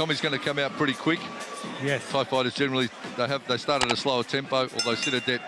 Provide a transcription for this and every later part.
Tommy's going to come out pretty quick. Yes. Thai fighters generally, they start at a slower tempo, although Sitthidet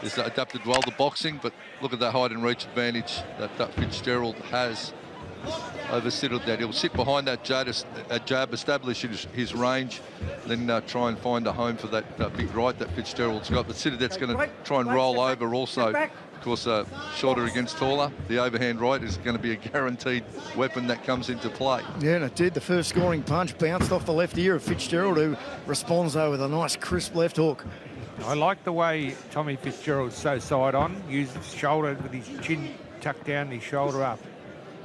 has adapted well to boxing, but look at that height and reach advantage that Fitzgerald has over Sitthidet. He'll sit behind that jab, establish his range, then try and find a home for that big right that Fitzgerald's got. But Sittidet's going to try and roll over also. Of course, shorter against taller. The overhand right is going to be a guaranteed weapon that comes into play. Yeah, and it did. The first scoring punch bounced off the left ear of Fitzgerald, who responds though with a nice crisp left hook. I like the way Tommy Fitzgerald's so side on, used his shoulder with his chin tucked down, his shoulder up.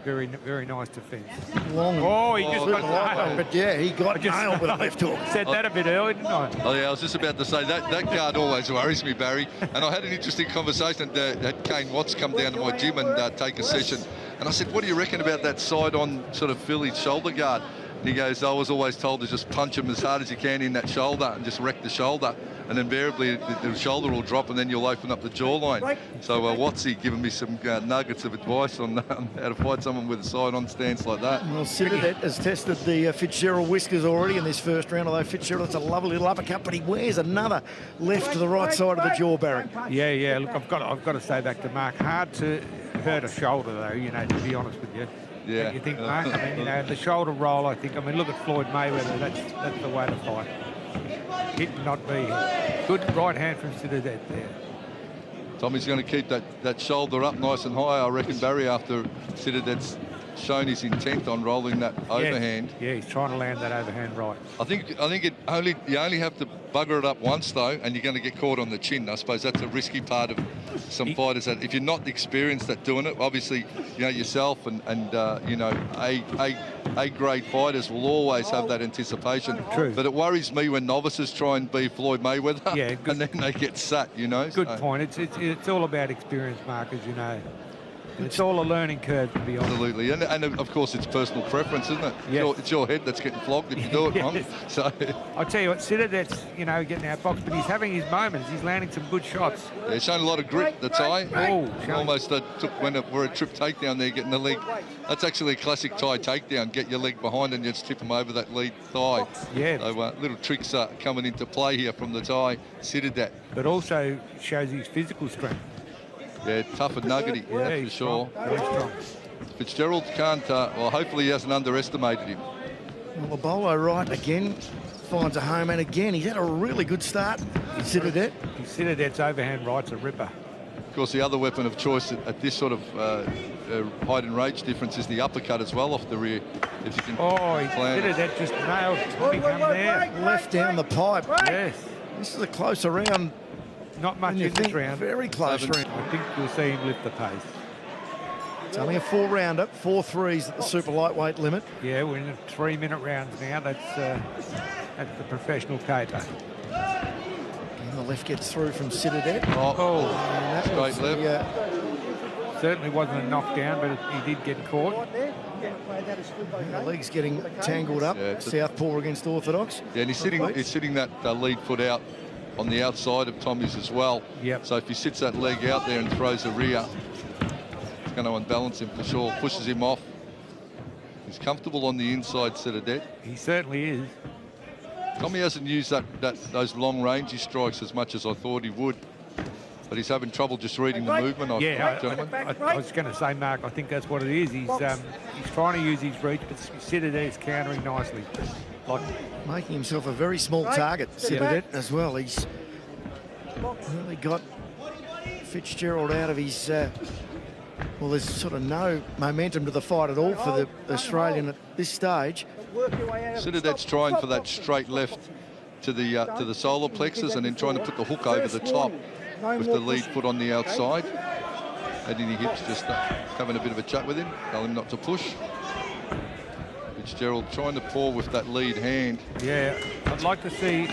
Very, very nice defence. Long. Oh, he just got nailed. But yeah, he got nailed with a left hook. Said that a bit early, didn't I? Oh yeah, I was just about to say that guard always worries me, Barry. And I had an interesting conversation. Had Kane Watts come down to my gym and take a session, and I said, "What do you reckon about that side-on sort of Philly shoulder guard?" And he goes, "I was always told to just punch him as hard as you can in that shoulder and just wreck the shoulder, and invariably the shoulder will drop and then you'll open up the jawline." So Watsy giving me some nuggets of advice on how to fight someone with a side-on stance like that. Well, Sitthidet has tested the Fitzgerald whiskers already in this first round, although Fitzgerald, it's a lovely little uppercut, but he wears another left to the right side of the jaw, Barry. Yeah. Look, I've got to say back to Mark, hard to hurt a shoulder though. You know, to be honest with you. Yeah. You think, Mark? I mean, you know, the shoulder roll. I mean, look at Floyd Mayweather. That's the way to fight. Hit, not be. Good right hand from Sitthidet there. Tommy's going to keep that shoulder up nice and high, I reckon, Barry, after Sittidet's shown his intent on rolling that overhand. Yeah, he's trying to land that overhand right. I think you only have to bugger it up once though, and you're going to get caught on the chin. I suppose that's a risky part of some fighters, that if you're not experienced at doing it, obviously, you know, yourself and you know, A grade fighters will always have that anticipation. True. But it worries me when novices try and be Floyd Mayweather, yeah, and then they get sat, you know. Good point. It's all about experience, Mark, as you know. It's all a learning curve, to be honest. Absolutely, and of course it's personal preference, isn't it? Yes. It's your head that's getting flogged if you do it wrong. Yes. So I'll tell you what, Sittidet's, you know, getting outboxed, but he's having his moments. He's landing some good shots. yeah, showing a lot of grit, the Thai. Oh, Almost took we're a trip takedown there, getting the leg. That's actually a classic Thai takedown. Get your leg behind and just tip him over that lead thigh. Yeah. So little tricks are coming into play here from the Thai Sitthidet. But also shows his physical strength. Yeah, tough and nuggety, Yeah, that's for he's sure. strong, very strong. Fitzgerald can't, well, hopefully he hasn't underestimated him. Well, the bolo right again finds a home, and again, he's had a really good start. Sitthidet. Sittidet's overhand right's a ripper. Of course, the other weapon of choice at this sort of height and range difference is the uppercut as well off the rear. If you can Sitthidet just nailed Tommy come there. Left down the pipe. Yes. This is a closer round. Not much in this round. Very close round. I think you'll see him lift the pace. It's only a 4-rounder, 4 threes at the super lightweight limit. Yeah, we're in the 3-minute rounds now. That's the professional cater. And the left gets through from Sitthidet. Oh, And that straight was left. Certainly wasn't a knockdown, but he did get caught. The legs getting tangled up. Yeah, Southpaw against Orthodox. Yeah, and he's sitting that lead foot out on the outside of Tommy's as well. Yep. So if he sits that leg out there and throws the rear, it's going to unbalance him for sure, pushes him off. He's comfortable on the inside, Sitthidet. He certainly is. Tommy hasn't used those long rangey strikes as much as I thought he would, but he's having trouble just reading the movement. I was going to say, Mark, I think that's what it is. He's trying to use his reach, but Sitthidet is countering nicely. Making himself a very small target, Sitthidet, as well. He's really got Fitzgerald out of his... well, there's sort of no momentum to the fight at all for the Australian at this stage. Sittidet's trying for that straight left to the solar plexus and then trying to put the hook over the top with the lead foot on the outside. Heading the hips, just having a bit of a chat with him, tell him not to push. Fitzgerald trying to pour with that lead hand. Yeah, I'd like to see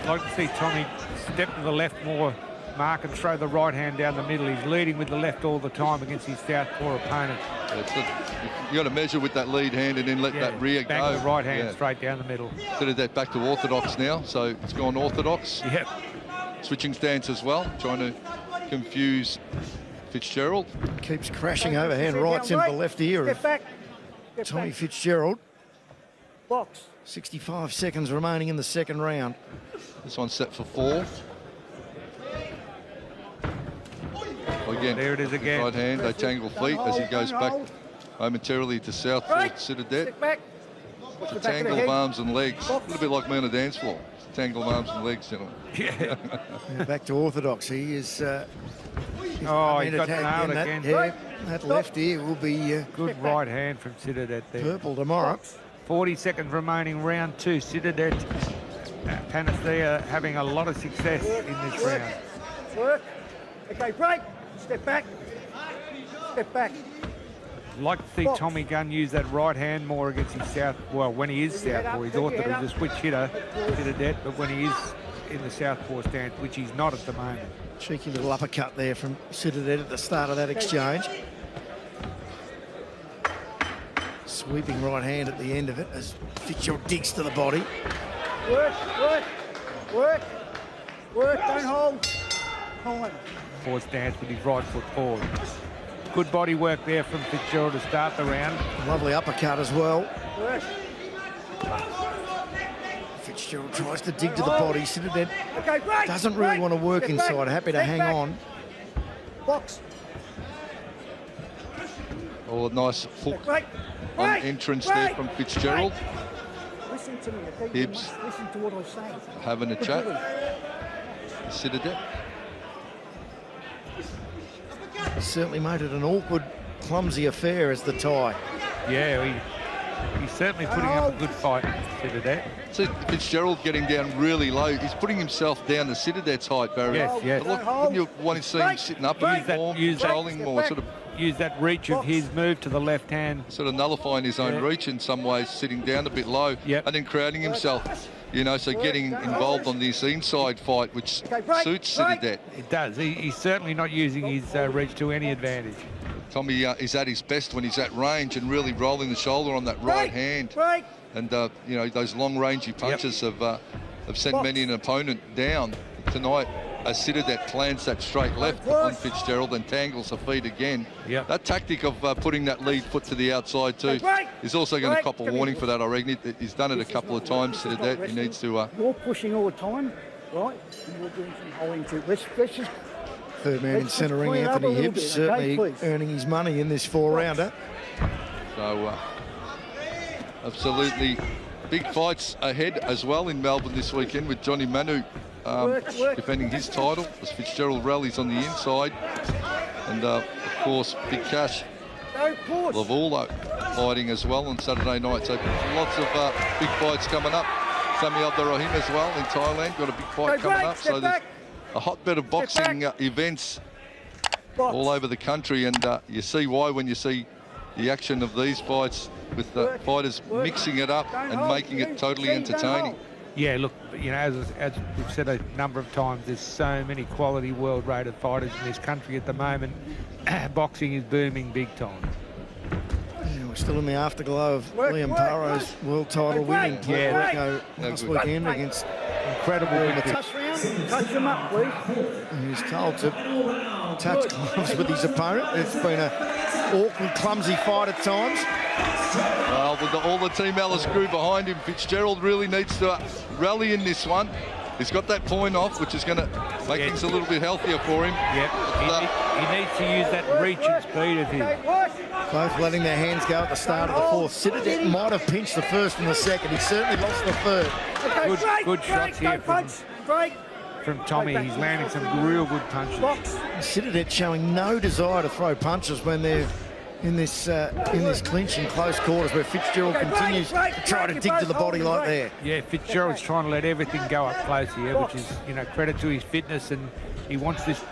Tommy step to the left more, Mark, and throw the right hand down the middle. He's leading with the left all the time against his southpaw opponent. You got to measure with that lead hand and then let that rear go. Bang the right hand straight down the middle. That back to orthodox now, so it's gone orthodox. Yep. Switching stance as well, trying to confuse Fitzgerald. Keeps crashing overhand rights into the left ear of Tommy Fitzgerald. Box. 65 seconds remaining in the second round. This one's set for 4. Again, There it is again. right hand, they tangle feet as he goes back momentarily to south towards Sitthidet. Stick back. It's a tangle of arms and legs. A little bit like me on a dance floor. It's a tangle of arms and legs, gentlemen. Yeah. Yeah, back to orthodox. He is. Oh, he got nailed that, again. yeah, that left ear will be Good right hand from Sitthidet there. purple tomorrow. 40 seconds remaining, round 2. Sitthidet Phanaensa having a lot of success in this round. Work. Okay, break. Step back. Step back. I'd like to see Tommy Gunn use that right hand more against his south. Well, when he is southpaw, he's orthodox, he's a switch hitter, Sitthidet, but when he is in the southpaw stance, which he's not at the moment. Cheeky little uppercut there from Sitthidet at the start of that exchange. Sweeping right hand at the end of it as Fitzgerald digs to the body. Work. Work. Work. Work. Don't hold. Time. Forward stance with his right foot forward. Good body work there from Fitzgerald to start the round. Lovely uppercut as well. Work. Fitzgerald tries to dig to the body. Sitthidet Okay, break. doesn't really Break. want to work Step back. inside. Happy to Step hang back. on. Box. Oh, a nice hook Break. on Break. entrance Break. there from Fitzgerald. Listen to me, okay? Hibbs. You must listen to what I say. Having a chat. Sitthidet. Certainly made it an awkward, clumsy affair as the tie. Yeah, he's certainly putting up a good fight, Sitthidet. See Fitzgerald getting down really low. He's putting himself down to Sittidet's height, Barry. Yes, yes. But look, wouldn't you want to see him sitting up a bit more, controlling more, sort of Use that reach of his move to the left hand. sort of nullifying his own reach in some ways, sitting down a bit low, Yep. and then crowding himself, you know, so getting involved on this inside fight, which suits Sitthidet. It does. He's certainly not using his reach to any advantage. Tommy is at his best when he's at range and really rolling the shoulder on that right hand. Break. And, you know, those long-rangey punches have sent many an opponent down tonight as Sitthidet plants that straight left on Fitzgerald and tangles the feet again. Yep. That tactic of putting that lead foot to the outside too is also going to cop a warning for that, I reckon. He's done it a couple of times, Sitthidet. He needs to... You're pushing all the time, right? And you're doing some holding too. Let's just... Third man in centre ring, Anthony Hibbs, certainly earning his money in this 4-rounder. So, absolutely big fights ahead as well in Melbourne this weekend with Johnny Manu defending his title as Fitzgerald rallies on the inside. And, of course, Big Cash Lavula fighting as well on Saturday night. So lots of big fights coming up. Sami Abdurrahim as well in Thailand, got a big fight coming up. So there's a hotbed of boxing events all over the country, and you see why when you see the action of these fights with the fighters mixing it up and making it totally entertaining. Yeah, look, you know, as we've said a number of times, there's so many quality world-rated fighters in this country at the moment. Boxing is booming big time. Yeah, we're still in the afterglow of Liam Paro's world title win in Puerto Rico last weekend against incredible Touch them up, please. He was told to touch gloves with his opponent. It's been an awkward, clumsy fight at times. Well, with all the Team Alice crew behind him, Fitzgerald really needs to rally in this one. He's got that point off, which is going to make things a little bit healthier for him. Yeah, he needs to use that reach and speed of his. Both letting their hands go at the start of the fourth. Sitthidet might have pinched the first and the second. He certainly lost the third. Good shots here from Tommy. He's landing some real good punches. Sitthidet showing no desire to throw punches when they're in this clinch in close quarters, where Fitzgerald continues to try to dig to the body like there. Yeah, Fitzgerald's trying to let everything go up close here, which is, you know, credit to his fitness, and he wants this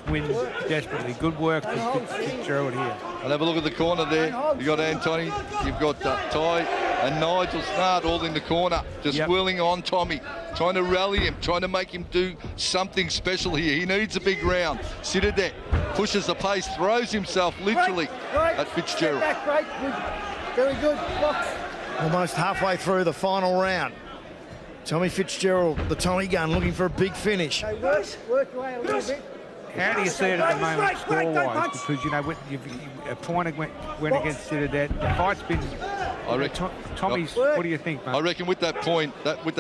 win desperately. Good work from Fitzgerald here. And have a look at the corner there. You've got Anthony, you've got Ty and Nigel Snart all in the corner, just willing on Tommy, trying to rally him, trying to make him do something special here. He needs a big round. Sitthidet pushes the pace, throws himself literally at Fitzgerald. Very good. Box. Almost halfway through the final round. Tommy Fitzgerald, the Tommy gun, looking for a big finish. Work away a little bit. How do you see it at the moment score-wise? Because, you know, a point went against Sitthidet. The fight's been I reckon. Tommy's. What do you think, mate? I reckon with that point Probably,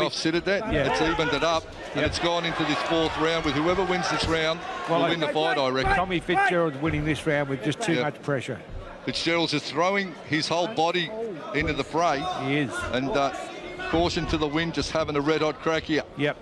off Sitthidet, yeah. it's evened it up, and it's gone into this 4th round with whoever wins this round will win the fight, I reckon. Tommy Fitzgerald's winning this round with just too much pressure. Fitzgerald's just throwing his whole body into the fray. He is. And caution to the wind, just having a red-hot crack here. Yep.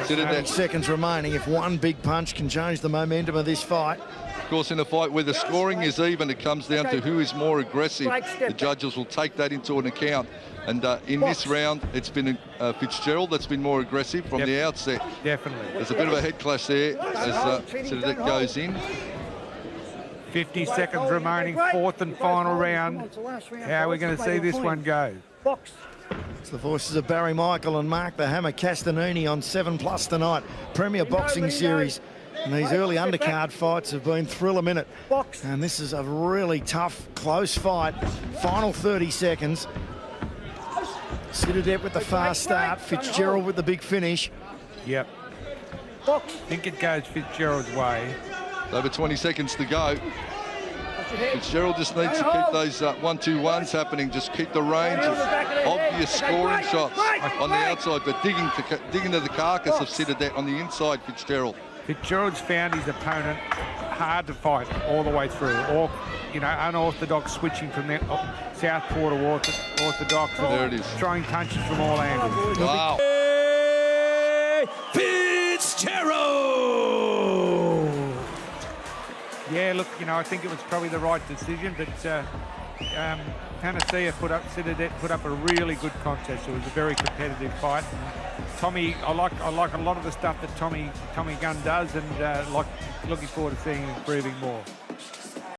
30 seconds remaining. If one big punch can change the momentum of this fight. Of course, in a fight where the scoring is even, it comes down to who is more aggressive. The judges will take that into an account. And in this round, it's been Fitzgerald that's been more aggressive from the outset. Definitely. There's a bit of a head clash there as Sitthidet goes in. 50 seconds remaining, 4th and final round. How are we going to see this one go? It's the voices of Barry Michael and Mark the Hammer Castanini on 7+ tonight. Premier Boxing Series. And these early undercard fights have been thrill a minute. And this is a really tough, close fight. Final 30 seconds. Sitthidet with the fast start. Fitzgerald with the big finish. Yep. I think it goes Fitzgerald's way. Over 20 seconds to go. Fitzgerald just needs to keep those 1-2-1s happening. Just keep the range of obvious scoring shots on the outside, but digging to the carcass of Sitthidet on the inside, Fitzgerald. Fitzgerald's found his opponent hard to fight all the way through, or unorthodox, switching from the southpaw to orthodox. There it is. Throwing punches from all angles. Wow. Fitzgerald! Yeah, look, I think it was probably the right decision, but Phanaensa Sitthidet put up a really good contest. It was a very competitive fight. Tommy, I like a lot of the stuff that Tommy Gunn does, and looking forward to seeing him improving more.